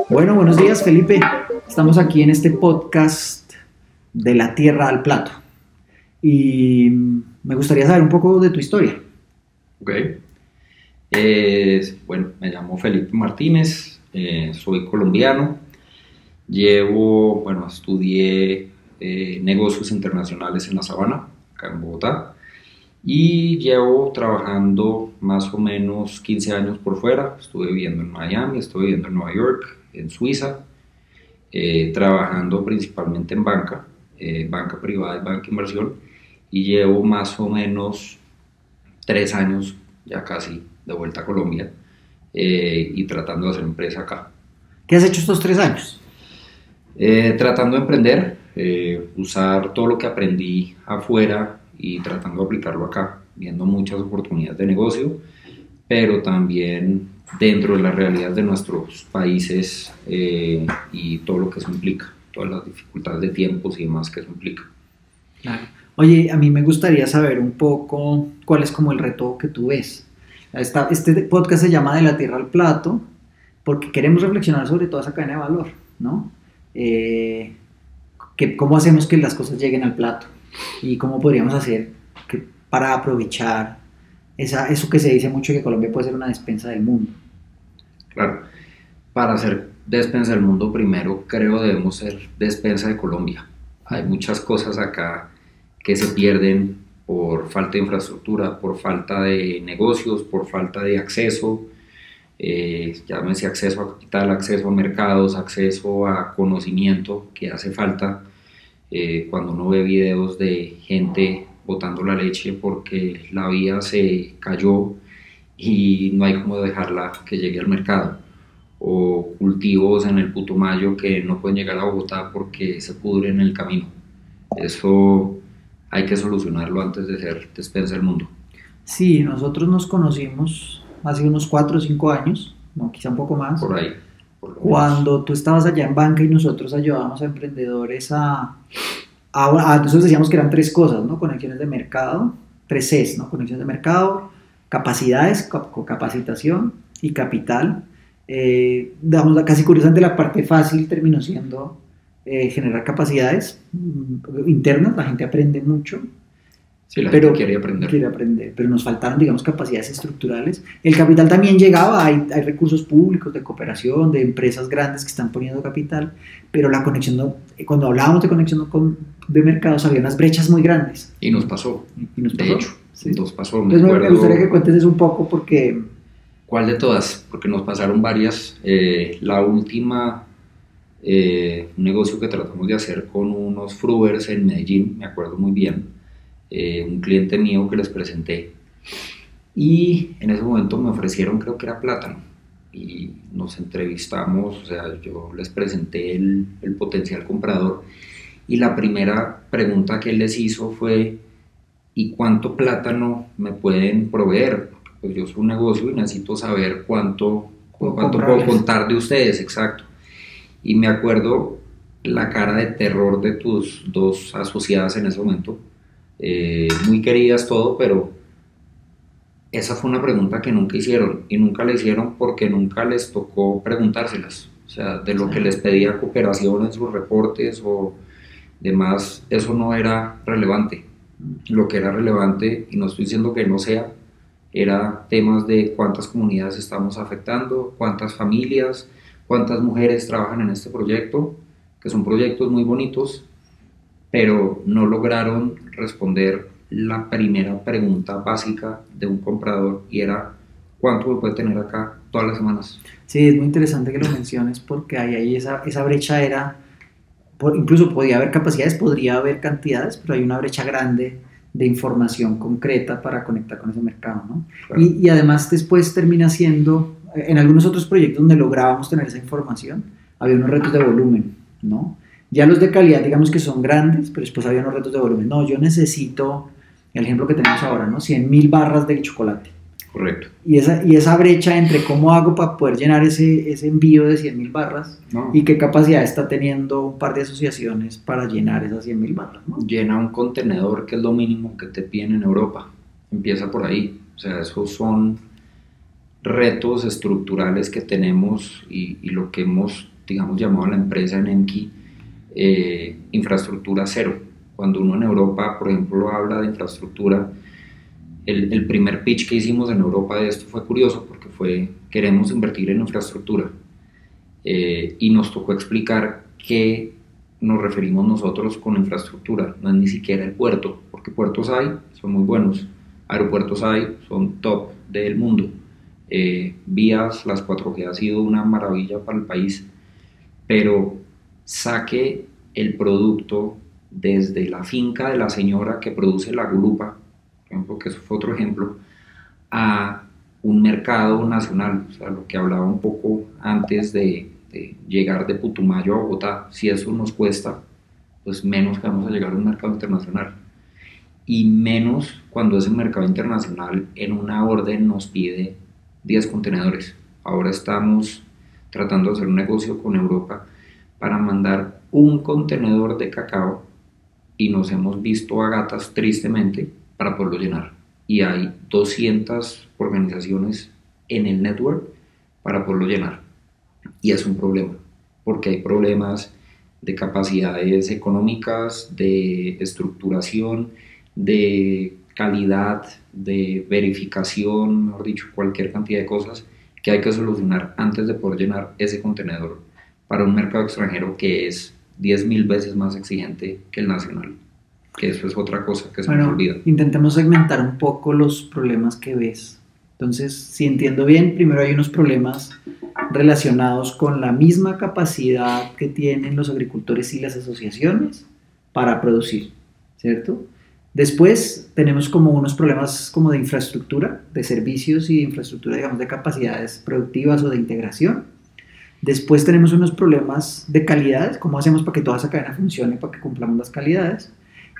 Bueno, buenos días, Felipe. Estamos aquí en este podcast de la tierra al plato y me gustaría saber un poco de tu historia. Ok. Bueno, me llamo Felipe Martínez, soy colombiano. Estudié negocios internacionales en La Sabana, acá en Bogotá, y llevo trabajando más o menos 15 años por fuera. Estuve viviendo en Miami, estuve viviendo en Nueva York, en Suiza, trabajando principalmente en banca privada y banca inversión, y llevo más o menos 3 años ya casi de vuelta a Colombia, y tratando de hacer empresa acá. ¿Qué has hecho estos 3 años? Tratando de emprender, usar todo lo que aprendí afuera y tratando de aplicarlo acá, viendo muchas oportunidades de negocio, pero también dentro de las realidades de nuestros países, y todo lo que eso implica, todas las dificultades de tiempos y demás que eso implica. Claro. Oye, a mí me gustaría saber un poco cuál es como el reto que tú ves. Este podcast se llama De la Tierra al Plato porque queremos reflexionar sobre toda esa cadena de valor, ¿no? ¿Cómo hacemos que las cosas lleguen al plato? Y cómo podríamos hacer para aprovechar eso que se dice mucho, que Colombia puede ser una despensa del mundo. Claro, para ser despensa del mundo primero creo debemos ser despensa de Colombia. Hay muchas cosas acá que se pierden por falta de infraestructura, por falta de negocios, por falta de acceso, llámese acceso a capital, acceso a mercados, acceso a conocimiento que hace falta. Cuando uno ve videos de gente botando la leche porque la vía se cayó y no hay cómo dejarla que llegue al mercado, o cultivos en el Putumayo que no pueden llegar a Bogotá porque se pudren en el camino. Eso hay que solucionarlo antes de ser despensa del mundo. Sí, nosotros nos conocimos hace unos 4 o 5 años, no, quizá un poco más. Por ahí. Cuando tú estabas allá en banca y nosotros ayudábamos a emprendedores nosotros decíamos que eran 3 cosas, ¿no? Conexiones de mercado, 3 Cs, ¿no? Conexiones de mercado, capacidades, capacitación y capital. Casi curiosamente la parte fácil terminó siendo generar capacidades internas. La gente aprende mucho. Sí, la gente quiere aprender, pero nos faltaron, digamos, capacidades estructurales. El capital también llegaba, hay recursos públicos de cooperación, de empresas grandes que están poniendo capital, pero la conexión, cuando hablábamos de conexión de mercados, había unas brechas muy grandes. Y nos pasó. De hecho, sí. Nos pasó. Entonces me gustaría que cuentes eso un poco porque... ¿Cuál de todas? Porque nos pasaron varias. La última, un negocio que tratamos de hacer con unos fruers en Medellín, me acuerdo muy bien. Un cliente mío que les presenté, y en ese momento me ofrecieron, creo que era plátano, y nos entrevistamos. O sea, yo les presenté el potencial comprador, y la primera pregunta que él les hizo fue: ¿y cuánto plátano me pueden proveer? Pues yo soy un negocio y necesito saber cuánto puedo contar de ustedes. Exacto. Y me acuerdo la cara de terror de tus 2 asociadas en ese momento, muy queridas todo, pero esa fue una pregunta que nunca hicieron, y nunca la hicieron porque nunca les tocó preguntárselas. O sea, de lo que les pedía cooperación en sus reportes o demás, eso no era relevante. Lo que era relevante, y no estoy diciendo que no sea, era temas de cuántas comunidades estamos afectando, cuántas familias, cuántas mujeres trabajan en este proyecto, que son proyectos muy bonitos, pero no lograron responder la primera pregunta básica de un comprador, y era: ¿cuánto me puede tener acá todas las semanas? Sí, es muy interesante que lo menciones porque ahí esa brecha incluso podía haber capacidades, podría haber cantidades, pero hay una brecha grande de información concreta para conectar con ese mercado, ¿no? Claro. Y además después termina siendo, en algunos otros proyectos donde lográbamos tener esa información, había unos retos de volumen, ¿no? Ya los de calidad, digamos que son grandes, pero después había unos retos de volumen. No, yo necesito, el ejemplo que tenemos ahora, ¿no? 100.000 barras de chocolate. Correcto. Y esa brecha entre cómo hago para poder llenar ese envío de 100.000 barras, ¿no? Y qué capacidad está teniendo un par de asociaciones para llenar esas 100.000 barras, ¿no? Llena un contenedor, que es lo mínimo que te piden en Europa. empieza por ahí. O sea, esos son retos estructurales que tenemos y lo que hemos, digamos, llamado a la empresa en Emki infraestructura cero. Cuando uno en Europa, por ejemplo, habla de infraestructura, el primer pitch que hicimos en Europa de esto fue curioso porque fue: queremos invertir en infraestructura, y nos tocó explicar qué nos referimos nosotros con infraestructura. No es ni siquiera el puerto, porque puertos hay, son muy buenos, aeropuertos hay, son top del mundo, vías, las 4G ha sido una maravilla para el país, pero saque el producto desde la finca de la señora que produce la gulupa, por ejemplo, que eso fue otro ejemplo, a un mercado nacional. O sea, lo que hablaba un poco antes de llegar de Putumayo a Bogotá, si eso nos cuesta, pues menos que vamos a llegar a un mercado internacional, y menos cuando ese mercado internacional en una orden nos pide 10 contenedores. Ahora estamos tratando de hacer un negocio con Europa para mandar un contenedor de cacao y nos hemos visto a gatas tristemente para poderlo llenar, y hay 200 organizaciones en el network para poderlo llenar, y es un problema porque hay problemas de capacidades económicas, de estructuración, de calidad, de verificación, mejor dicho, cualquier cantidad de cosas que hay que solucionar antes de poder llenar ese contenedor para un mercado extranjero que es 10.000 veces más exigente que el nacional, que eso es otra cosa que se nos olvida. Intentemos segmentar un poco los problemas que ves. Entonces, si entiendo bien, primero hay unos problemas relacionados con la misma capacidad que tienen los agricultores y las asociaciones para producir, ¿cierto? Después tenemos como unos problemas como de infraestructura, de servicios y de infraestructura, digamos, de capacidades productivas o de integración. Después tenemos unos problemas de calidades, cómo hacemos para que toda esa cadena funcione, para que cumplamos las calidades.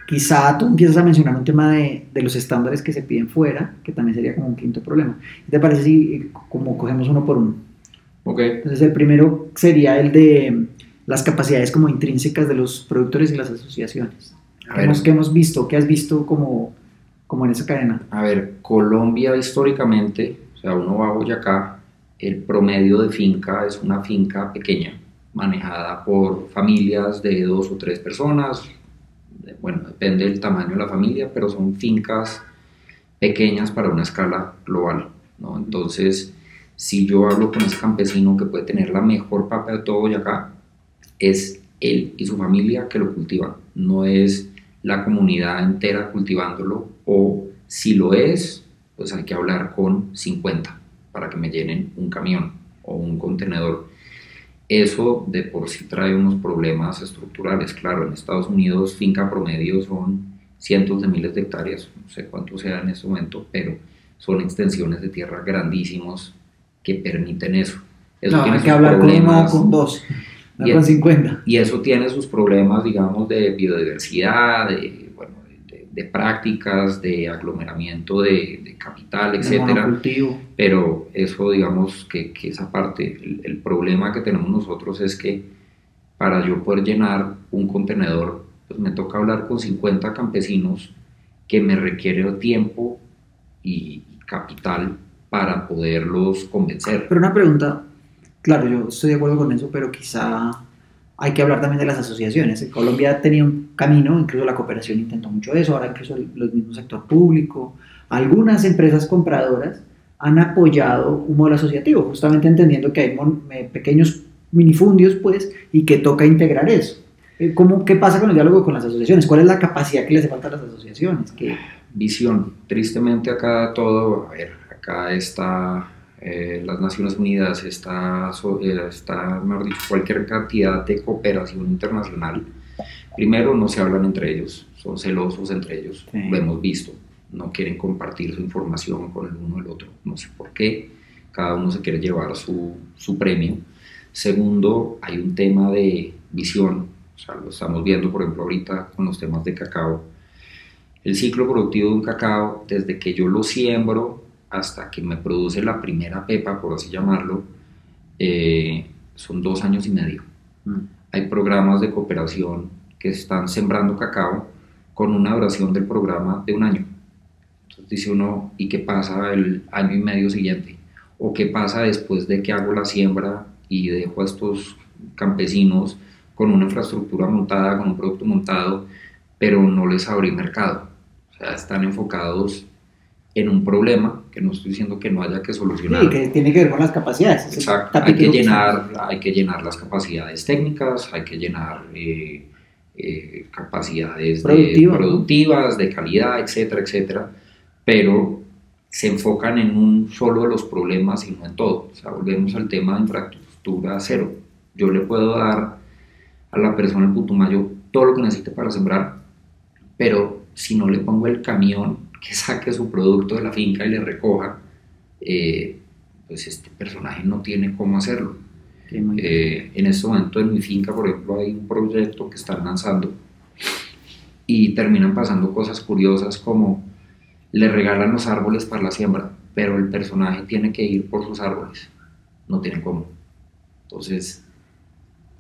Quizá tú empiezas a mencionar un tema de los estándares que se piden fuera, que también sería como un quinto problema. ¿Qué te parece si como cogemos uno por uno? Okay. Entonces el primero sería el de las capacidades como intrínsecas de los productores y las asociaciones. ¿Qué hemos visto? ¿Qué has visto como en esa cadena? A ver, Colombia históricamente, o sea, uno va a Boyacá, el promedio de finca es una finca pequeña, manejada por familias de 2 o 3 personas. Bueno, depende del tamaño de la familia, pero son fincas pequeñas para una escala global, ¿no? Entonces, si yo hablo con ese campesino que puede tener la mejor papa de todo Boyacá, es él y su familia que lo cultivan, no es la comunidad entera cultivándolo, o si lo es, pues hay que hablar con 50 para que me llenen un camión o un contenedor. Eso de por sí trae unos problemas estructurales. Claro, en Estados Unidos finca promedio son cientos de miles de hectáreas, no sé cuánto sea en este momento, pero son extensiones de tierra grandísimos que permiten eso. Eso no, hay que hablar con uno, con dos, no con 50. Y eso tiene sus problemas, digamos, de biodiversidad, de prácticas, de aglomeramiento de capital, etcétera. Pero eso, digamos, que esa parte, el problema que tenemos nosotros es que para yo poder llenar un contenedor, pues me toca hablar con 50 campesinos, que me requiere tiempo y capital para poderlos convencer. Pero una pregunta, claro, yo estoy de acuerdo con eso, pero quizá hay que hablar también de las asociaciones. En Colombia tenía un camino, incluso la cooperación intentó mucho eso, ahora incluso el mismo sector público, algunas empresas compradoras han apoyado un modelo asociativo, justamente entendiendo que hay pequeños minifundios, pues, y que toca integrar eso. ¿Qué pasa con el diálogo con las asociaciones? ¿Cuál es la capacidad que les hace falta a las asociaciones? Visión. Tristemente acá todo, acá está las Naciones Unidas, está, mejor dicho, cualquier cantidad de cooperación internacional. Primero, no se hablan entre ellos, son celosos entre ellos, sí. Lo hemos visto, no quieren compartir su información con el uno o el otro, no sé por qué, cada uno se quiere llevar su premio. Segundo, hay un tema de visión, o sea, lo estamos viendo, por ejemplo, ahorita con los temas de cacao. El ciclo productivo de un cacao, desde que yo lo siembro hasta que me produce la primera pepa, por así llamarlo, son 2 años y medio. Hay programas de cooperación que están sembrando cacao con una duración del programa de 1 año. Entonces Entonces dice uno, ¿y qué pasa el año y medio siguiente? ¿O qué pasa después de que hago la siembra y dejo a estos campesinos con una infraestructura montada, con un producto montado, pero no les abrí mercado? O sea, están enfocados en un problema, que no estoy diciendo que no haya que solucionar. Sí, que tiene que ver con las capacidades. Exacto, hay que llenar las capacidades técnicas, hay que llenar capacidades productivas, de calidad, etcétera, etcétera, pero se enfocan en un solo de los problemas y no en todo. O sea, volvemos al tema de infraestructura cero. Yo le puedo dar a la persona en Putumayo todo lo que necesite para sembrar, pero si no le pongo el camión que saque su producto de la finca y le recoja, pues este personaje no tiene cómo hacerlo. En este momento en mi finca, por ejemplo, hay un proyecto que están lanzando y terminan pasando cosas curiosas como le regalan los árboles para la siembra, pero el personaje tiene que ir por sus árboles, no tiene cómo. Entonces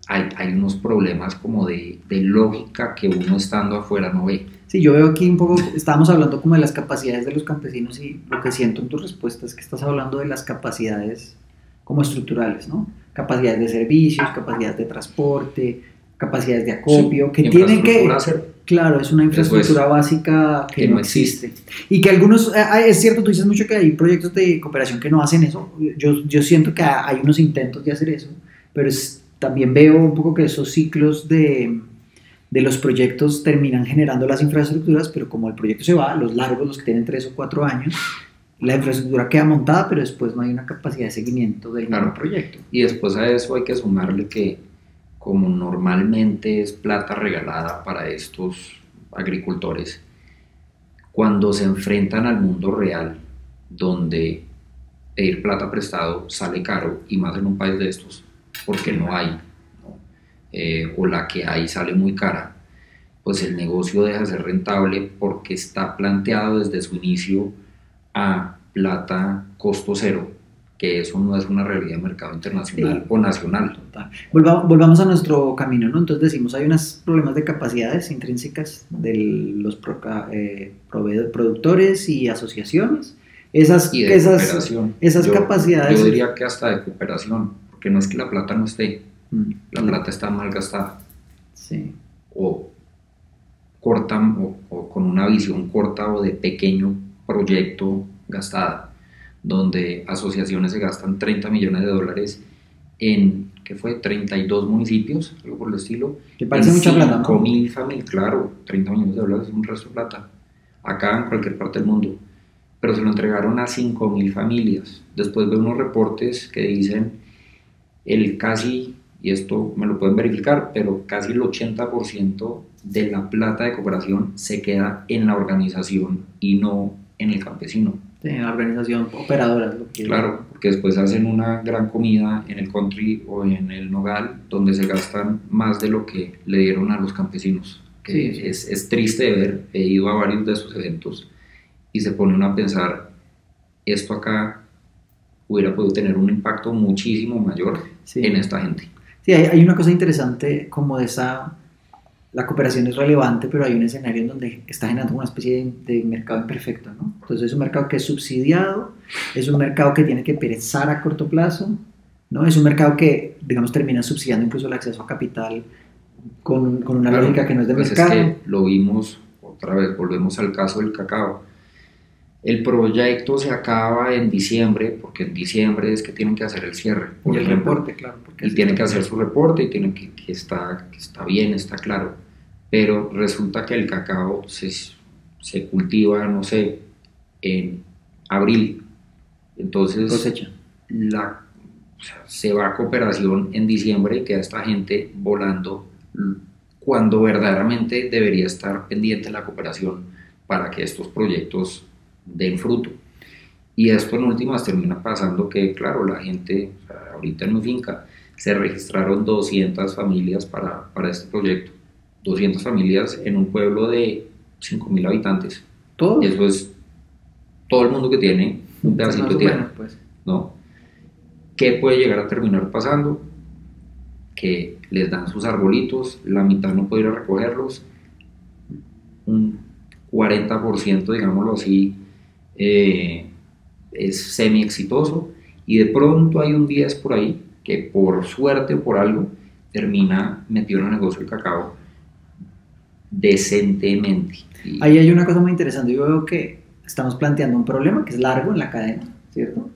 hay unos problemas como de lógica que uno estando afuera no ve. Sí, yo veo aquí un poco, estábamos hablando como de las capacidades de los campesinos y lo que siento en tu respuesta es que estás hablando de las capacidades como estructurales, ¿no? Capacidades de servicios, capacidades de transporte, capacidades de acopio, sí, que tienen que... Claro, es una infraestructura básica que no existe. Y que algunos, es cierto, tú dices mucho que hay proyectos de cooperación que no hacen eso, yo siento que hay unos intentos de hacer eso, pero también veo un poco que esos ciclos de los proyectos terminan generando las infraestructuras, pero como el proyecto se va, los largos, los que tienen 3 o 4 años, la infraestructura queda montada, pero después no hay una capacidad de seguimiento del nuevo proyecto. Y después a eso hay que sumarle que como normalmente es plata regalada para estos agricultores, cuando se enfrentan al mundo real, donde pedir plata prestado sale caro, y más en un país de estos, porque no hay, ¿no? O la que hay sale muy cara, pues el negocio deja de ser rentable porque está planteado desde su inicio a plata costo cero, que eso no es una realidad de mercado internacional o nacional. Total. Volvamos a nuestro camino, ¿no? Entonces decimos, hay unos problemas de capacidades intrínsecas de los productores y asociaciones. Esas capacidades... Yo diría que hasta de cooperación, porque no es que la plata no esté, la plata está mal gastada. Sí. O corta, o con una visión corta o de pequeño proyecto gastada, donde asociaciones se gastan 30 millones de dólares en, ¿qué fue? 32 municipios, algo por el estilo. Que parece mucha plata, ¿no? 5.000 familias, claro, 30 millones de dólares es un resto de plata, acá en cualquier parte del mundo, pero se lo entregaron a 5.000 familias. Después veo unos reportes que dicen el casi, y esto me lo pueden verificar, pero casi el 80% de la plata de cooperación se queda en la organización y no en el campesino. En la organización operadora. Claro, porque después hacen una gran comida en el country o en el nogal, donde se gastan más de lo que le dieron a los campesinos. Que sí. Es triste de ver, he ido a varios de esos eventos y se pone uno a pensar, esto acá hubiera podido tener un impacto muchísimo mayor en esta gente. Sí, hay una cosa interesante como de esa... La cooperación es relevante, pero hay un escenario en donde está generando una especie de mercado imperfecto, ¿no? Entonces es un mercado que es subsidiado, es un mercado que tiene que perezar a corto plazo, ¿no? Es un mercado que, digamos, termina subsidiando incluso el acceso a capital con una lógica que no es de mercado. Es que lo vimos otra vez, volvemos al caso del cacao. El proyecto se acaba en diciembre, porque en diciembre es que tienen que hacer el cierre. Y el reporte, claro. Él tiene que hacer su reporte y tiene que está bien, está claro. Pero resulta que el cacao se cultiva, no sé, en abril. Entonces cosecha. Se va a cooperación en diciembre y queda esta gente volando cuando verdaderamente debería estar pendiente la cooperación para que estos proyectos den fruto. Y esto en últimas termina pasando que, claro, la gente, ahorita en mi finca, se registraron 200 familias para este proyecto. 200 familias en un pueblo de 5.000 habitantes. ¿Todo? Y eso es todo el mundo que tiene un pedacito de tierra. Pues. ¿No? ¿Qué puede llegar a terminar pasando? Que les dan sus arbolitos, la mitad no puede ir a recogerlos, un 40%, digámoslo así, eh, es semi exitoso, y de pronto hay un 10 por ahí que por suerte o por algo termina metido en el negocio del cacao decentemente. Ahí hay una cosa muy interesante. Yo veo que estamos planteando un problema que es largo en la cadena, ¿cierto?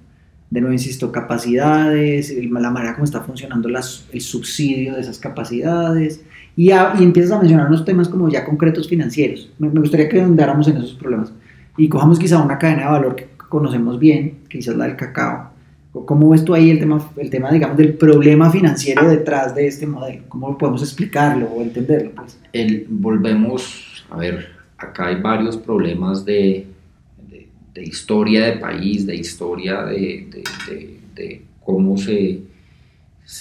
De nuevo, insisto, capacidades, la manera como está funcionando el subsidio de esas capacidades, y empiezas a mencionar unos temas como ya concretos financieros. Me gustaría que andáramos en esos problemas y cojamos quizá una cadena de valor que conocemos bien, quizás la del cacao. ¿Cómo ves tú ahí el tema, digamos, del problema financiero detrás de este modelo? ¿Cómo podemos explicarlo o entenderlo? Pues? Volvemos, a ver, acá hay varios problemas de historia de país, de historia de cómo se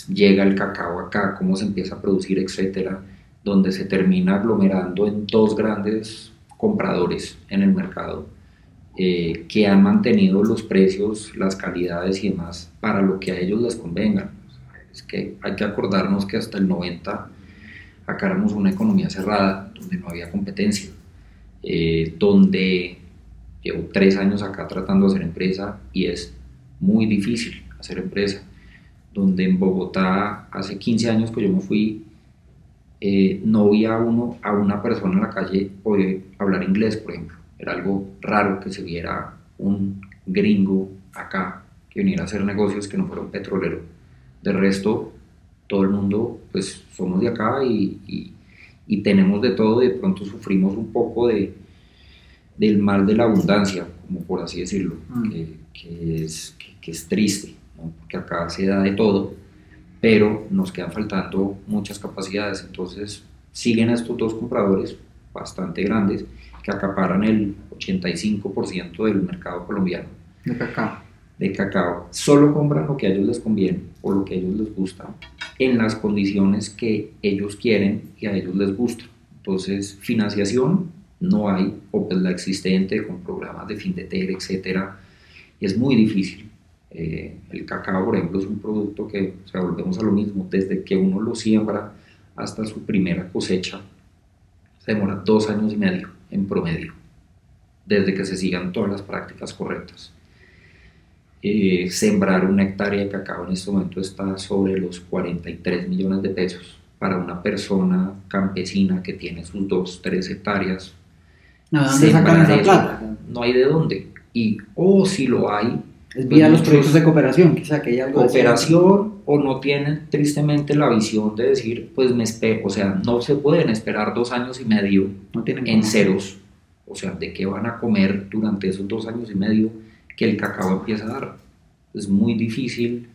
llega el cacao acá, cómo se empieza a producir, etcétera, donde se termina aglomerando en dos grandes compradores en el mercado, que han mantenido los precios, las calidades y demás para lo que a ellos les convenga. Es que hay que acordarnos que hasta el 90 acá éramos una economía cerrada, donde no había competencia, donde llevo 3 años acá tratando de hacer empresa y es muy difícil hacer empresa, donde en Bogotá hace 15 años que yo me fui, no vi a una persona en la calle poder hablar inglés, por ejemplo. Era algo raro que se viera un gringo acá que viniera a hacer negocios que no fuera un petrolero. De resto, todo el mundo, pues somos de acá y tenemos de todo, y de pronto sufrimos un poco del mal de la abundancia, como por así decirlo, que es triste, ¿no? Porque acá se da de todo, pero nos quedan faltando muchas capacidades. Entonces siguen estos dos compradores bastante grandes que acaparan el 85% del mercado colombiano de cacao. Solo compran lo que a ellos les conviene o lo que a ellos les gusta, en las condiciones que ellos quieren y a ellos les gusta. Entonces, financiación no hay, o pues la existente con programas de Findeter, etcétera, es muy difícil. El cacao, por ejemplo, es un producto que, o sea, volvemos a lo mismo, desde que uno lo siembra hasta su primera cosecha, se demora 2 años y medio en promedio, desde que se sigan todas las prácticas correctas. Sembrar una hectárea de cacao en este momento está sobre los 43 millones de pesos para una persona campesina que tiene sus 2, 3 hectáreas. ¿De dónde sacan esa plata? No hay de dónde. Y si lo hay, es vía los proyectos de cooperación, quizá que hay algo cooperación, o no tienen tristemente la visión de decir, pues o sea, no se pueden esperar 2 años y medio en ceros, o sea, de qué van a comer durante esos 2 años y medio que el cacao empieza a dar. Es muy difícil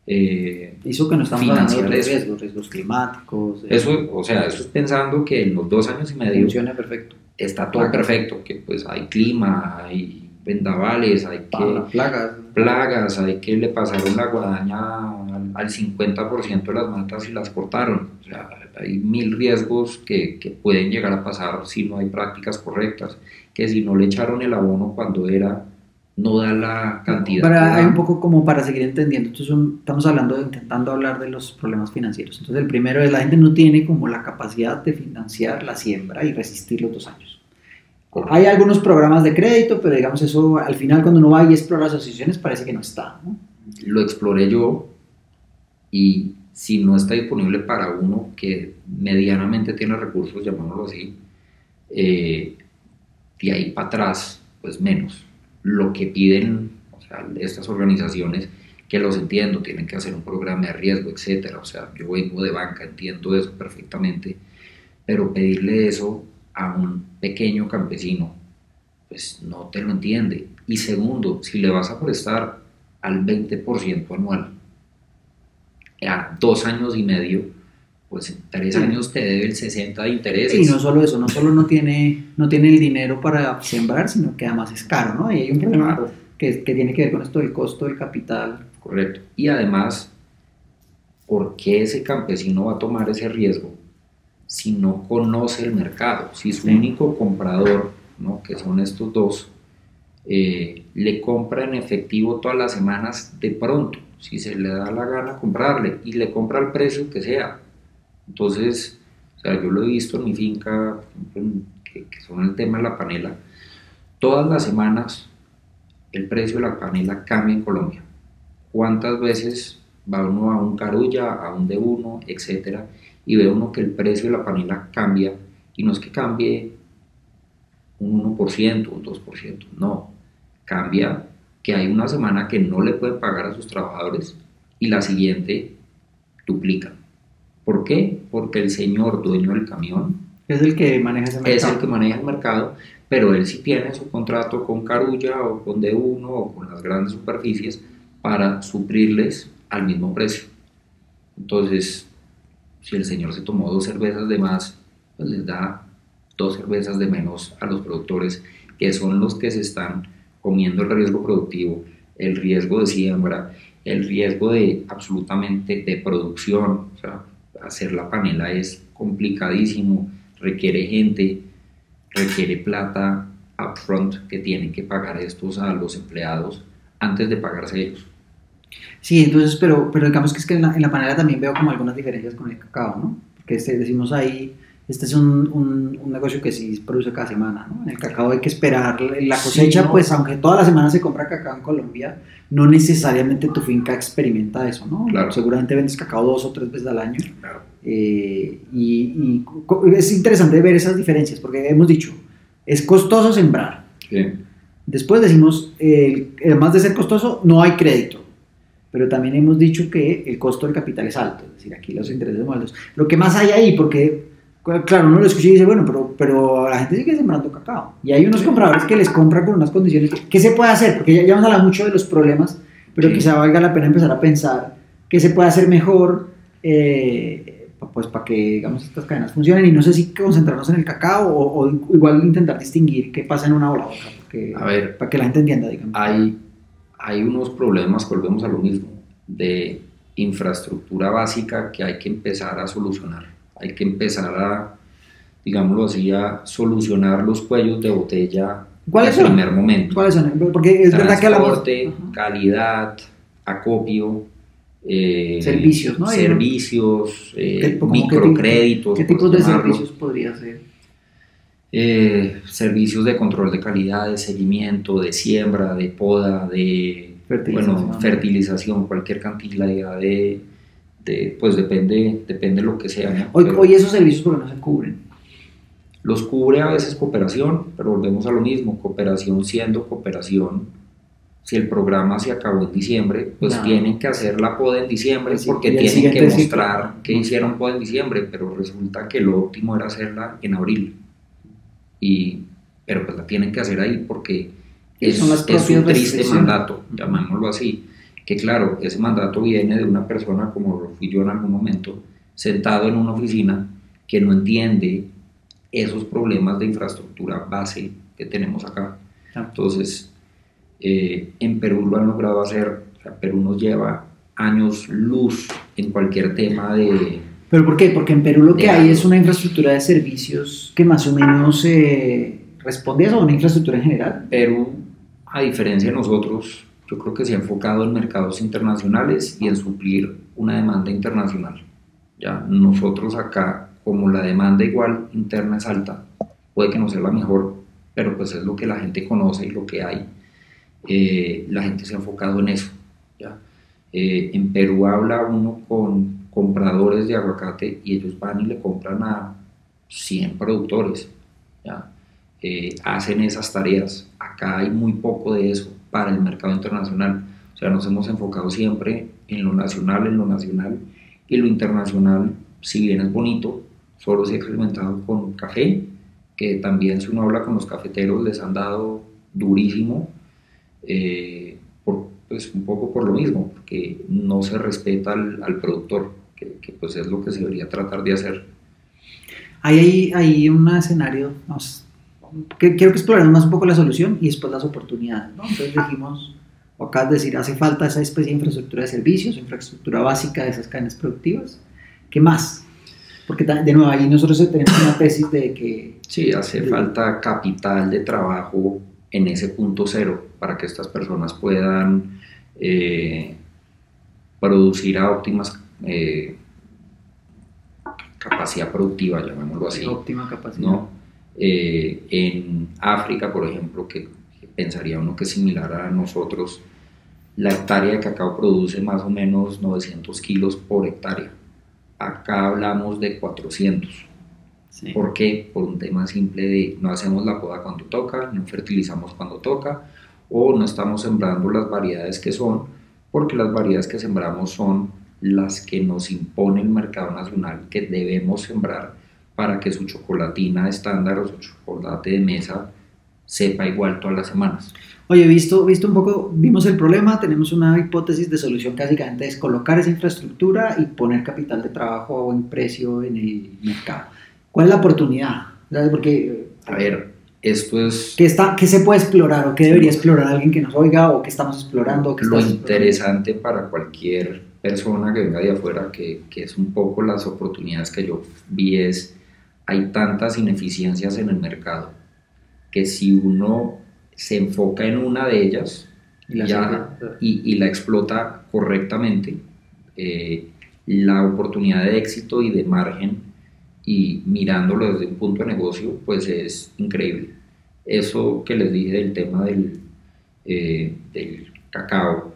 eso que no estamos hablando de riesgos climáticos. Eso, o sea, eso es pensando que en los 2 años y medio funciona perfecto. Está todo perfecto, que pues hay clima, hay vendavales, hay plagas, hay que le pasaron la guadaña al 50% de las matas y las cortaron. O sea, hay 1000 riesgos que pueden llegar a pasar si no hay prácticas correctas, que si no le echaron el abono cuando no da la cantidad. Pero hay un poco como para seguir entendiendo. Entonces estamos intentando hablar de los problemas financieros. Entonces el primero es la gente no tiene como la capacidad de financiar la siembra y resistir los 2 años. Hay algunos programas de crédito, pero digamos eso al final cuando uno va y explora asociaciones parece que no está, ¿no? Lo exploré yo, y si no está disponible para uno que medianamente tiene recursos, llamémoslo así, de ahí para atrás, pues menos. Lo que piden, o sea, estas organizaciones, que los entiendo, tienen que hacer un programa de riesgo, etcétera. O sea, yo vengo de banca, entiendo eso perfectamente, pero pedirle eso a un pequeño campesino, pues no te lo entiende. Y segundo, si le vas a prestar al 20% anual a 2 años y medio, pues en 3 años te debe el 60% de intereses. Y no solo eso, no solo no tiene el dinero para sembrar, sino que además es caro, ¿no? Y hay un problema que tiene que ver con esto del costo del capital. Correcto. Y además, ¿por qué ese campesino va a tomar ese riesgo si no conoce el mercado? Si su único comprador, ¿no?, que son estos dos, le compra en efectivo todas las semanas de pronto, si se le da la gana comprarle, y le compra al precio que sea. Entonces, o sea, yo lo he visto en mi finca, por ejemplo, que son el tema de la panela, todas las semanas el precio de la panela cambia en Colombia. ¿Cuántas veces va uno a un Carulla, a un D1, etcétera, y ve uno que el precio de la panela cambia, y no es que cambie un 1%, un 2%, no, cambia que hay una semana que no le pueden pagar a sus trabajadores y la siguiente duplican. ¿Por qué? Porque el señor dueño del camión Es el que maneja ese mercado. es el que maneja el mercado, pero él sí tiene su contrato con Carulla o con D1 o con las grandes superficies para suplirles al mismo precio. Entonces, si el señor se tomó 2 cervezas de más, pues les da 2 cervezas de menos a los productores, que son los que se están comiendo el riesgo productivo, el riesgo de siembra, el riesgo de absolutamente de producción. O sea, hacer la panela es complicadísimo, requiere gente, requiere plata upfront que tienen que pagar estos a los empleados antes de pagarse ellos. Sí, entonces, pero digamos que es que en la panela también veo como algunas diferencias con el cacao, ¿no? Porque decimos ahí, este es un negocio que sí produce cada semana, ¿no? En el cacao hay que esperar la cosecha, Sí, no. pues aunque toda la semana se compra cacao en Colombia, no necesariamente tu finca experimenta eso, ¿no? Claro. Seguramente vendes cacao 2 o 3 veces al año. Claro. Es interesante ver esas diferencias, porque hemos dicho, es costoso sembrar. Sí. Después decimos, además de ser costoso, no hay crédito. Pero también hemos dicho que el costo del capital es alto, es decir, aquí los intereses son altos. Lo que más hay ahí, porque, claro, uno lo escucha y dice, bueno, pero la gente sigue sembrando cacao. Y hay unos compradores que les compran con unas condiciones. ¿Qué se puede hacer? Porque ya hemos hablado mucho de los problemas, pero Sí. quizá valga la pena empezar a pensar qué se puede hacer mejor, pues para que, digamos, estas cadenas funcionen. Y no sé si concentrarnos en el cacao o igual intentar distinguir qué pasa en una o la otra, porque, A ver, para que la gente entienda, digamos. hay unos problemas, volvemos a lo mismo, de infraestructura básica que hay que empezar a solucionar. Hay que empezar a, digámoslo así, a solucionar los cuellos de botella ¿Cuáles en son? primer momento. ¿Cuáles son? Porque es verdad que hablamos... Transporte, calidad, acopio, servicios, ¿no? servicios, Como microcréditos, ¿Qué por tipos de llamarlo. servicios podría ser? Servicios de control de calidad, de seguimiento, de siembra, de poda, de fertilización, cualquier cantidad pues depende de lo que sea, ¿no? Hoy esos servicios porque no se cubren. Los cubre a veces cooperación, pero volvemos a lo mismo, cooperación siendo cooperación. Si el programa se acabó en diciembre, pues No. tienen que hacer la poda en diciembre, Sí, porque y el tienen siguiente que ciclo. mostrar que hicieron poda en diciembre, pero resulta que lo óptimo era hacerla en abril. Pero pues la tienen que hacer ahí porque es un triste mandato, llamémoslo así, que claro, ese mandato viene de una persona como lo fui yo en algún momento, sentado en una oficina que no entiende esos problemas de infraestructura base que tenemos acá. Entonces, en Perú lo han logrado hacer. O sea, Perú nos lleva años luz en cualquier tema de... ¿Pero por qué? Porque en Perú lo que hay es una infraestructura de servicios que más o menos responde a eso, una infraestructura en general. Perú, a diferencia de nosotros, yo creo que se ha enfocado en mercados internacionales y en suplir una demanda internacional. Ya, nosotros acá, como la demanda igual interna es alta, puede que no sea la mejor, pero pues es lo que la gente conoce y lo que hay. La gente se ha enfocado en eso. ¿Ya? En Perú habla uno con compradores de aguacate y ellos van y le compran a 100 productores. ¿Ya? Hacen esas tareas. Acá hay muy poco de eso para el mercado internacional. O sea, nos hemos enfocado siempre en lo nacional, y lo internacional, si bien es bonito, solo se ha experimentado con café, que también si uno habla con los cafeteros les han dado durísimo, pues un poco por lo mismo, porque no se respeta al productor, que pues es lo que se debería tratar de hacer. Hay un escenario, que quiero que exploremos más un poco la solución y después las oportunidades, ¿no? Entonces dijimos, o acá es decir, hace falta esa especie de infraestructura de servicios, infraestructura básica de esas cadenas productivas. ¿Qué más? Porque de nuevo ahí nosotros tenemos una tesis de que... Sí, hace falta capital de trabajo en ese punto cero para que estas personas puedan producir a óptimas capacidad productiva, llamémoslo así. Óptima capacidad. ¿No? En África, por ejemplo, que pensaría uno que es similar a nosotros. La hectárea de cacao produce más o menos 900 kilos por hectárea. Acá hablamos de 400. Sí. ¿Por qué? Por un tema simple de no hacemos la poda cuando toca, no fertilizamos cuando toca, o no estamos sembrando las variedades que son, porque las variedades que sembramos son las que nos impone el mercado nacional que debemos sembrar para que su chocolatina estándar o su chocolate de mesa sepa igual todas las semanas. Oye, visto un poco, vimos el problema, tenemos una hipótesis de solución que básicamente es colocar esa infraestructura y poner capital de trabajo a buen precio en el mercado. ¿Cuál es la oportunidad? ¿Sabes? Porque, A ver, esto es ¿qué se puede explorar o qué debería explorar alguien que nos oiga o qué estamos explorando? lo interesante para cualquier persona que venga de afuera, que es un poco las oportunidades que yo vi es, hay tantas ineficiencias en el mercado que si uno se enfoca en una de ellas y la explota correctamente, la oportunidad de éxito y de margen y mirándolo desde un punto de negocio, pues es increíble. Eso que les dije del tema del cacao,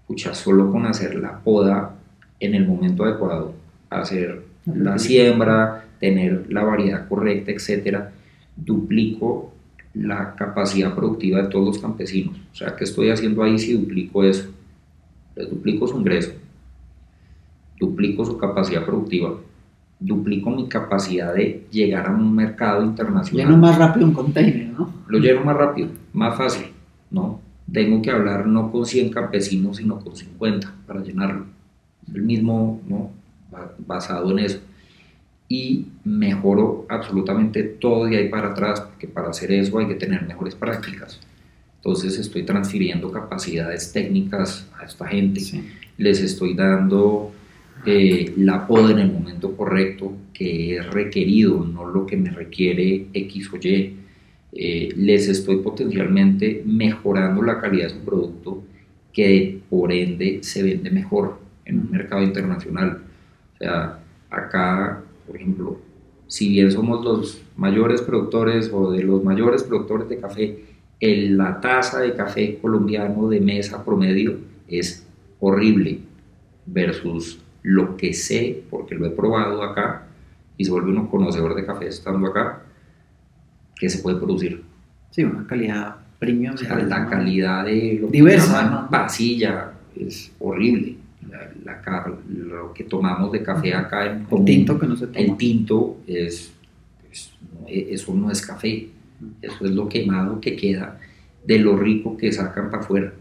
pucha, solo con hacer la poda en el momento adecuado, hacer la siembra, tener la variedad correcta, etcétera, duplico la capacidad productiva de todos los campesinos. O sea, ¿qué estoy haciendo ahí si duplico eso? Les duplico su ingreso, duplico su capacidad productiva, duplico mi capacidad de llegar a un mercado internacional. Lleno más rápido un container, ¿no? Lo lleno más rápido, más fácil, ¿no? Tengo que hablar no con 100 campesinos, sino con 50 para llenarlo. El mismo, ¿no? Basado en eso. Y mejoro absolutamente todo de ahí para atrás, porque para hacer eso hay que tener mejores prácticas. Entonces estoy transfiriendo capacidades técnicas a esta gente, sí. Les estoy dando la poda en el momento correcto que es requerido, no lo que me requiere X o Y. Les estoy potencialmente mejorando la calidad de su producto, que por ende se vende mejor en un mercado internacional. O sea, acá, por ejemplo, si bien somos los mayores productores o de los mayores productores de café, la tasa de café colombiano de mesa promedio es horrible versus lo que sé, porque lo he probado acá y se vuelve uno conocedor de café estando acá, que se puede producir. Sí, una calidad premium. O sea, la calidad de lo diversa, que llaman pasilla es horrible. Lo que tomamos de café acá en el tinto que no se toma. El tinto eso no es café, eso es lo quemado que queda de lo rico que sacan para afuera.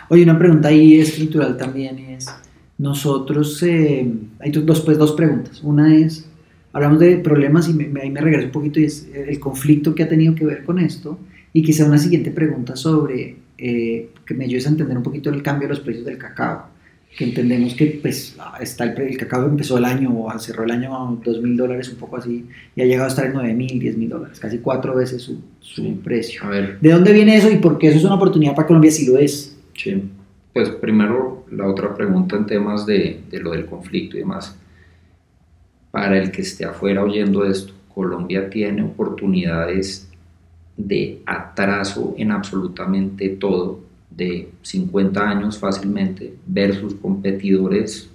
Oye, una pregunta ahí estructural también es, nosotros, hay dos preguntas. Una es, hablamos de problemas y ahí me regreso un poquito, y es el conflicto que ha tenido que ver con esto, y quizá una siguiente pregunta sobre, que me ayudes a entender un poquito el cambio de los precios del cacao, que entendemos que pues, el cacao empezó el año, o cerró el año a $2,000, un poco así, y ha llegado a estar en $9,000, $10,000, casi 4 veces su precio. A ver. ¿De dónde viene eso y por qué eso es una oportunidad para Colombia si lo es? Sí, pues primero la otra pregunta en temas de lo del conflicto y demás. Para el que esté afuera oyendo esto, Colombia tiene oportunidades de atraso en absolutamente todo, de 50 años fácilmente, versus competidores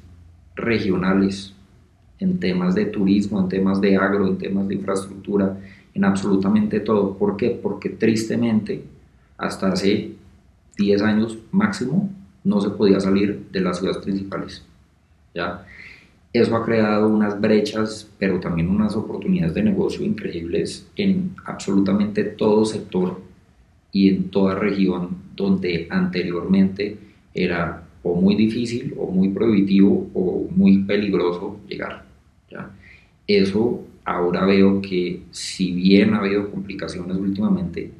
regionales en temas de turismo, en temas de agro, en temas de infraestructura, en absolutamente todo. ¿Por qué? Porque tristemente hasta hace 10 años máximo no se podía salir de las ciudades principales, ¿ya? Eso ha creado unas brechas, pero también unas oportunidades de negocio increíbles en absolutamente todo sector y en toda región donde anteriormente era o muy difícil o muy prohibitivo o muy peligroso llegar, ¿ya? Eso ahora veo que, si bien ha habido complicaciones últimamente,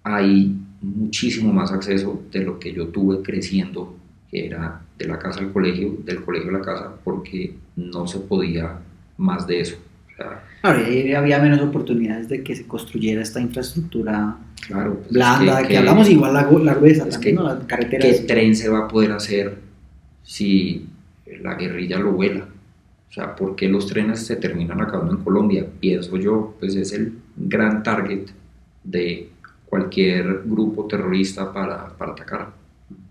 hay muchísimo más acceso de lo que yo tuve creciendo, que era de la casa al colegio, del colegio a la casa, porque no se podía más de eso. O sea, claro, y había menos oportunidades de que se construyera esta infraestructura, claro, pues blanda, que hablamos igual la gruesa también, ¿no? Las carreteras. ¿Qué tren se va a poder hacer si la guerrilla lo vuela? O sea, ¿por qué los trenes se terminan acabando en Colombia? Pienso yo, pues es el gran target de cualquier grupo terrorista para atacar,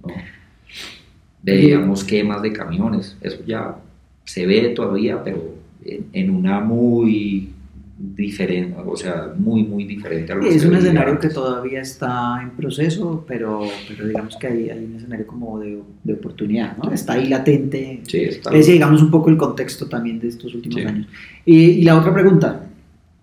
¿no? Veíamos quemas de camiones, eso ya se ve todavía, pero en una muy diferente, o sea, muy diferente a lo que Es se un veía escenario que antes. todavía está en proceso, pero digamos que hay un escenario como de oportunidad, ¿no? Está ahí latente. Sí, está. Ese, digamos, un poco el contexto también de estos últimos Sí. años. Y la otra pregunta,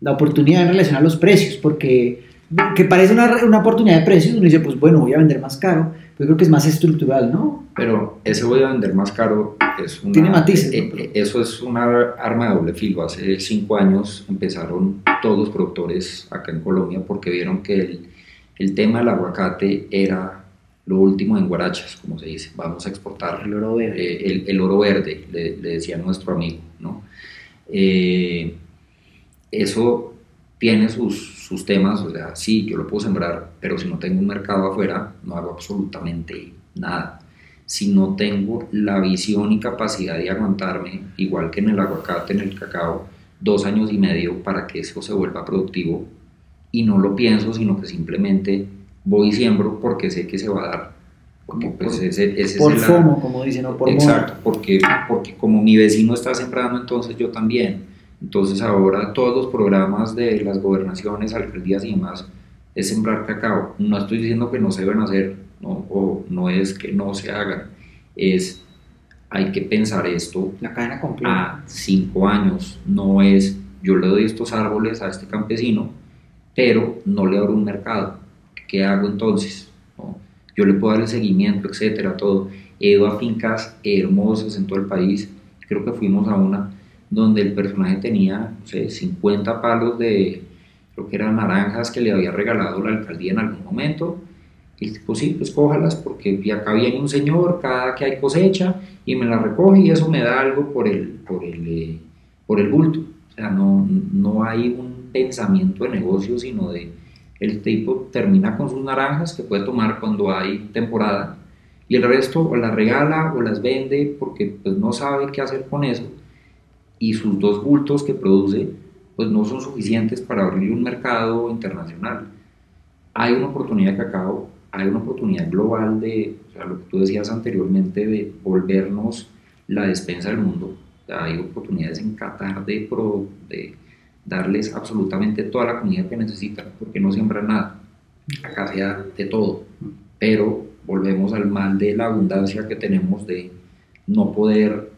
la oportunidad en relación a los precios, porque que parece una oportunidad de precios, uno dice, pues bueno, voy a vender más caro, pero creo que es más estructural, ¿no? Pero ese voy a vender más caro es Tiene matices, ¿no? eso es una arma de doble filo. Hace 5 años empezaron todos los productores acá en Colombia porque vieron que el tema del aguacate era lo último en guarachas, como se dice. Vamos a exportar El oro verde. el oro verde, le decía nuestro amigo, ¿no? Eh, Eso tiene sus temas, o sea, sí, yo lo puedo sembrar, pero si no tengo un mercado afuera, no hago absolutamente nada. Si no tengo la visión y capacidad de aguantarme, igual que en el aguacate, en el cacao, 2 años y medio para que eso se vuelva productivo, y no lo pienso, sino que simplemente voy y siembro porque sé que se va a dar. Porque Como pues por, ese por es FOMO, como dicen, o por exacto, moda. porque como mi vecino está sembrando, entonces yo también. Entonces ahora todos los programas de las gobernaciones, alcaldías y demás es sembrar cacao. No estoy diciendo que no se deben hacer, ¿no? O no es que no se hagan, es hay que pensar esto La cadena completa. a 5 años. No es yo le doy estos árboles a este campesino, pero no le abro un mercado. ¿Qué hago entonces? ¿No? Yo le puedo dar el seguimiento, etcétera, todo. He ido a fincas hermosas en todo el país. Creo que fuimos a una donde el personaje tenía, no sé, 50 palos de, creo que eran naranjas que le había regalado la alcaldía en algún momento. Y el tipo, sí, pues cójalas porque acá viene un señor cada que hay cosecha y me la recoge y eso me da algo por el bulto. O sea, no hay un pensamiento de negocio, sino de el tipo termina con sus naranjas que puede tomar cuando hay temporada y el resto o las regala o las vende porque pues no sabe qué hacer con eso y sus 2 bultos que produce pues no son suficientes para abrir un mercado internacional. Hay una oportunidad de cacao, hay una oportunidad global de, o sea, lo que tú decías anteriormente, de volvernos la despensa del mundo. O sea, hay oportunidades en Qatar de darles absolutamente toda la comida que necesitan, porque no siembran nada. Acá se da de todo, pero volvemos al mal de la abundancia que tenemos de no poder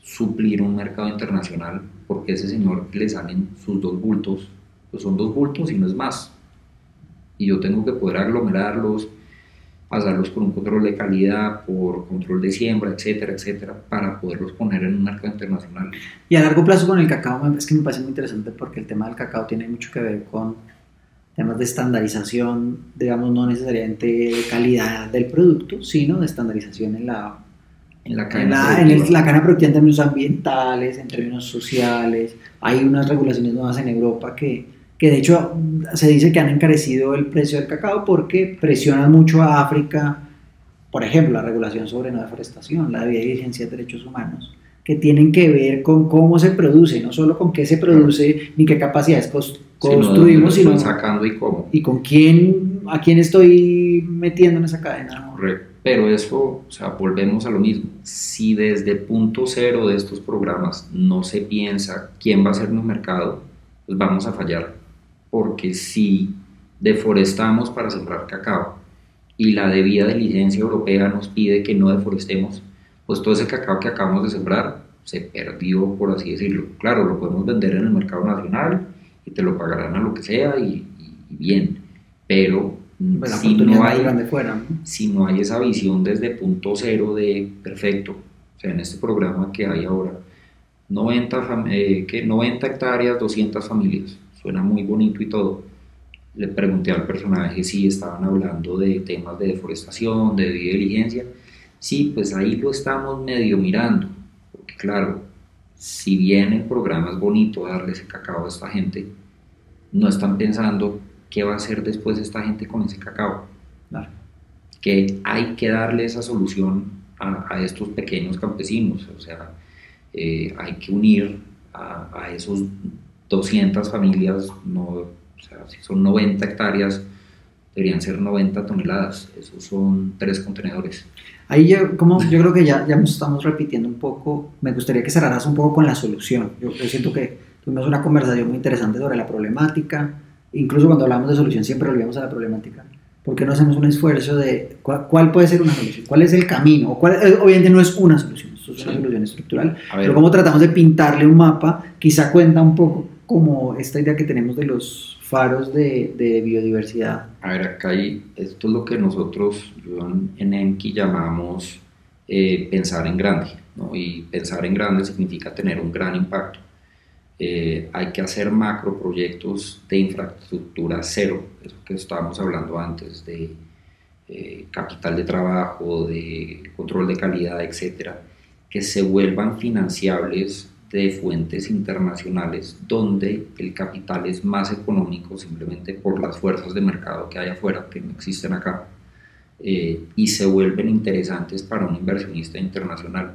suplir un mercado internacional, porque ese señor que le salen sus 2 bultos, pues son 2 bultos y no es más y yo tengo que poder aglomerarlos, pasarlos por un control de calidad, por control de siembra, etcétera, etcétera, para poderlos poner en un mercado internacional. Y a largo plazo con el cacao, es que me parece muy interesante porque el tema del cacao tiene mucho que ver con temas de estandarización, digamos, no necesariamente de calidad del producto, sino de estandarización En la cadena la cadena productiva en términos ambientales, en términos sociales. Hay unas regulaciones nuevas en Europa que de hecho se dice que han encarecido el precio del cacao porque presionan mucho a África, por ejemplo, la regulación sobre no deforestación, la debida diligencia de derechos humanos, que tienen que ver con cómo se produce, no solo con qué se produce ni qué capacidades construimos, sino sacando y cómo. Y con quién, a quién estoy metiendo en esa cadena. Correcto. Pero eso, o sea, volvemos a lo mismo. Si desde punto cero de estos programas no se piensa quién va a ser mi mercado, pues vamos a fallar. Porque si deforestamos para sembrar cacao y la debida diligencia europea nos pide que no deforestemos, pues todo ese cacao que acabamos de sembrar se perdió, por así decirlo. Claro, lo podemos vender en el mercado nacional y te lo pagarán a lo que sea y bien, pero pues si no hay esa visión desde punto cero de perfecto, o sea, en este programa que hay ahora, 90 hectáreas, 200 familias, suena muy bonito y todo. Le pregunté al personaje si estaban hablando de temas de deforestación, de debida diligencia. Sí, pues ahí lo estamos medio mirando, porque claro, si bien el programa es bonito darle ese cacao a esta gente, no están pensando qué va a hacer después esta gente con ese cacao. Claro. Que hay que darle esa solución a estos pequeños campesinos, o sea, hay que unir a esos 200 familias, no, o sea, si son 90 hectáreas, deberían ser 90 toneladas, esos son 3 contenedores. Ahí yo creo que ya estamos repitiendo un poco, me gustaría que cerraras un poco con la solución. Yo siento que tuvimos una conversación muy interesante sobre la problemática, incluso cuando hablamos de solución siempre volvemos a la problemática. ¿Por qué no hacemos un esfuerzo de cuál puede ser una solución? ¿Cuál es el camino? Obviamente no es una solución, esto es una solución estructural, pero cómo tratamos de pintarle un mapa, quizá cuenta un poco como esta idea que tenemos de los faros de biodiversidad. A ver, acá esto es lo que nosotros en Enki llamamos pensar en grande, ¿no? Y pensar en grande significa tener un gran impacto. Hay que hacer macroproyectos de infraestructura cero, eso que estábamos hablando antes, de capital de trabajo, de control de calidad, etcétera, que se vuelvan financiables de fuentes internacionales donde el capital es más económico simplemente por las fuerzas de mercado que hay afuera, que no existen acá, y se vuelven interesantes para un inversionista internacional.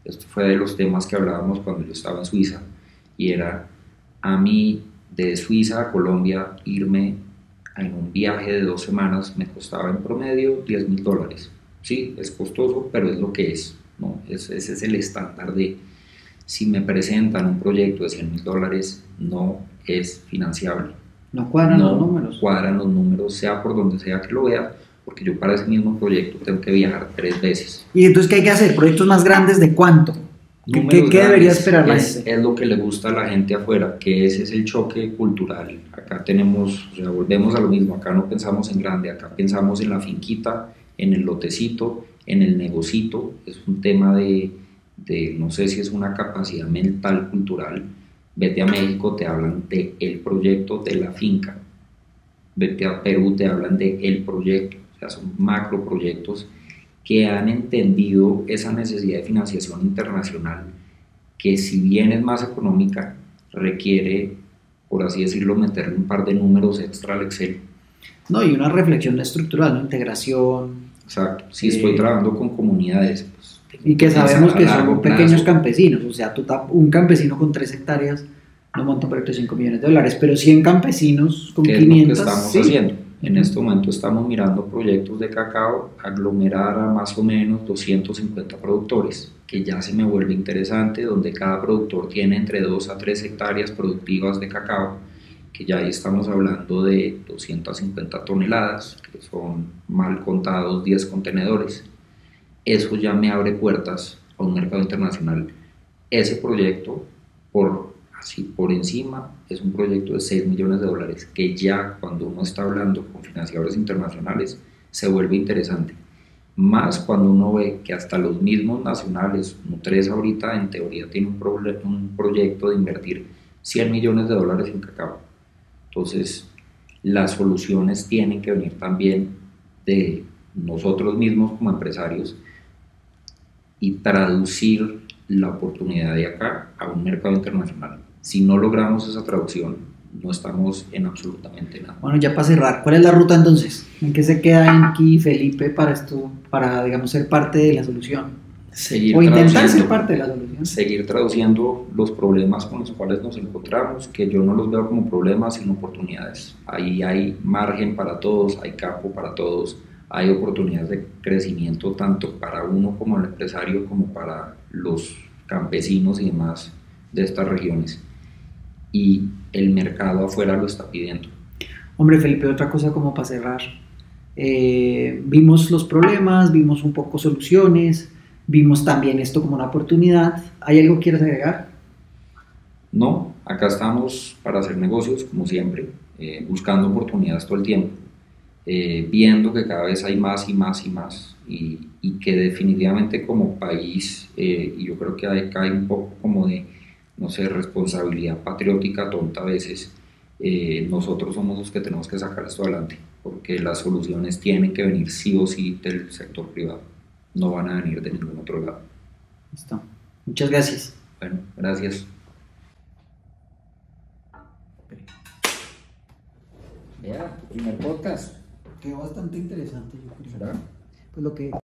Esto fue de los temas que hablábamos cuando yo estaba en Suiza, y era a mí de Suiza a Colombia irme en un viaje de 2 semanas me costaba en promedio $10.000. Sí, es costoso, pero es lo que es, ¿no? Ese es el estándar de si me presentan un proyecto de $100.000 no es financiable. No cuadran los números. Cuadran los números, sea por donde sea que lo vea, porque yo para ese mismo proyecto tengo que viajar 3 veces. ¿Y entonces qué hay que hacer? ¿Proyectos más grandes de cuánto? ¿Qué debería esperar la gente? Es lo que le gusta a la gente afuera, que ese es el choque cultural. Acá tenemos, o sea, volvemos a lo mismo, acá no pensamos en grande, acá pensamos en la finquita, en el lotecito, en el negocito. Es un tema de no sé si es una capacidad mental, cultural. Vete a México, te hablan del proyecto de la finca. Vete a Perú, te hablan del proyecto. O sea, son macroproyectos que han entendido esa necesidad de financiación internacional, que si bien es más económica, requiere, por así decirlo, meterle un par de números extra al Excel. No, y una reflexión estructural, ¿no? Integración. Exacto, si estoy trabajando con comunidades, pues, y que sabemos que son pequeños campesinos, o sea, un campesino con 3 hectáreas no monta un proyecto de $5 millones, pero 100 campesinos con 500. ¿Qué es lo que estamos haciendo? En este momento estamos mirando proyectos de cacao, aglomerar a más o menos 250 productores, que ya se me vuelve interesante, donde cada productor tiene entre 2 a 3 hectáreas productivas de cacao, que ya ahí estamos hablando de 250 toneladas, que son mal contados 10 contenedores. Eso ya me abre puertas a un mercado internacional. Ese proyecto, así por encima, es un proyecto de $6 millones, que ya cuando uno está hablando con financiadores internacionales se vuelve interesante. Más cuando uno ve que hasta los mismos nacionales, Nutres ahorita en teoría tiene un proyecto de invertir $100 millones en cacao. Entonces, las soluciones tienen que venir también de nosotros mismos como empresarios y traducir la oportunidad de acá a un mercado internacional. Si no logramos esa traducción, no estamos en absolutamente nada. Bueno, ya para cerrar, ¿cuál es la ruta entonces? ¿En qué se queda Enki y Felipe para esto, para, digamos, ser parte de la solución? O intentar ser parte de la solución. Seguir traduciendo los problemas con los cuales nos encontramos, que yo no los veo como problemas, sino oportunidades. Ahí hay margen para todos, hay campo para todos, hay oportunidades de crecimiento tanto para uno como el empresario, como para los campesinos y demás de estas regiones. Y el mercado afuera lo está pidiendo. Hombre, Felipe, otra cosa como para cerrar. Vimos los problemas, vimos un poco soluciones, vimos también esto como una oportunidad. ¿Hay algo que quieras agregar? No, acá estamos para hacer negocios, como siempre, buscando oportunidades todo el tiempo, viendo que cada vez hay más y más y más, y que definitivamente como país, y yo creo que acá hay un poco como de, no sé, responsabilidad patriótica tonta a veces. Nosotros somos los que tenemos que sacar esto adelante, porque las soluciones tienen que venir sí o sí del sector privado, no van a venir de ningún otro lado. Listo. Muchas gracias. Bueno, gracias. Vea, primer podcast. Quedó bastante interesante, yo creo. ¿Será? Pues lo que